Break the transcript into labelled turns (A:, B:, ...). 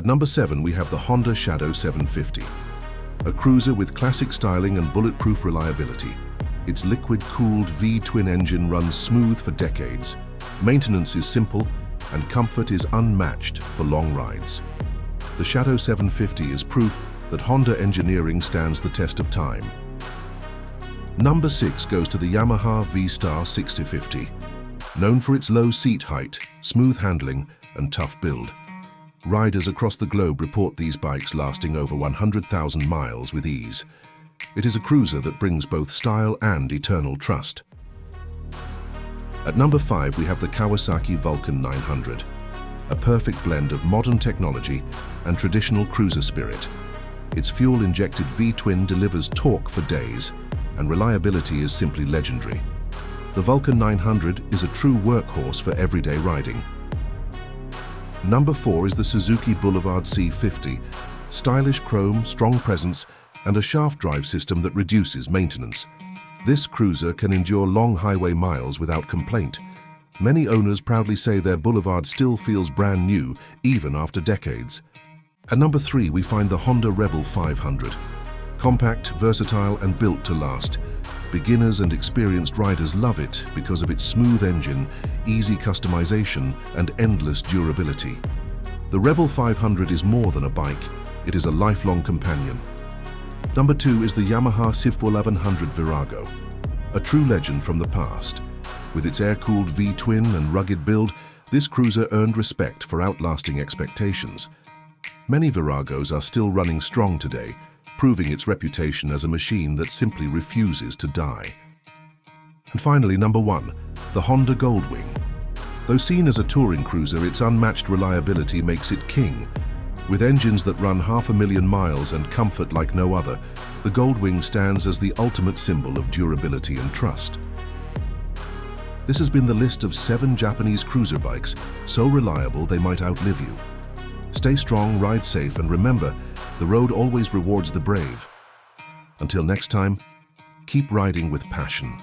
A: At number 7, we have the Honda Shadow 750, a cruiser with classic styling and bulletproof reliability. Its liquid-cooled V-twin engine runs smooth for decades. Maintenance is simple, and comfort is unmatched for long rides. The Shadow 750 is proof that Honda engineering stands the test of time. Number 6 goes to the Yamaha V-Star 650, known for its low seat height, smooth handling, and tough build. Riders across the globe report these bikes lasting over 100,000 miles with ease. It is a cruiser that brings both style and eternal trust. At number 5, we have the Kawasaki Vulcan 900, a perfect blend of modern technology and traditional cruiser spirit. Its fuel-injected V-twin delivers torque for days, and reliability is simply legendary. The Vulcan 900 is a true workhorse for everyday riding. Number 4 is the Suzuki Boulevard C50, stylish chrome, strong presence, and a shaft drive system that reduces maintenance. This cruiser can endure long highway miles without complaint. Many owners proudly say their Boulevard still feels brand new, even after decades. At number 3, we find the Honda Rebel 500. Compact, versatile, and built to last. Beginners and experienced riders love it because of its smooth engine, easy customization, and endless durability. The Rebel 500 is more than a bike, it is a lifelong companion. Number 2 is the Yamaha Civ 1100 Virago, a true legend from the past. With its air-cooled V-twin and rugged build, this cruiser earned respect for outlasting expectations. Many Viragos are still running strong today, proving its reputation as a machine that simply refuses to die. And finally, number 1, the Honda Goldwing. Though seen as a touring cruiser, its unmatched reliability makes it king. With engines that run 500,000 miles and comfort like no other, the Goldwing stands as the ultimate symbol of durability and trust. This has been the list of 7 Japanese cruiser bikes, so reliable they might outlive you. Stay strong, ride safe, and remember, the road always rewards the brave. Until next time, keep riding with passion.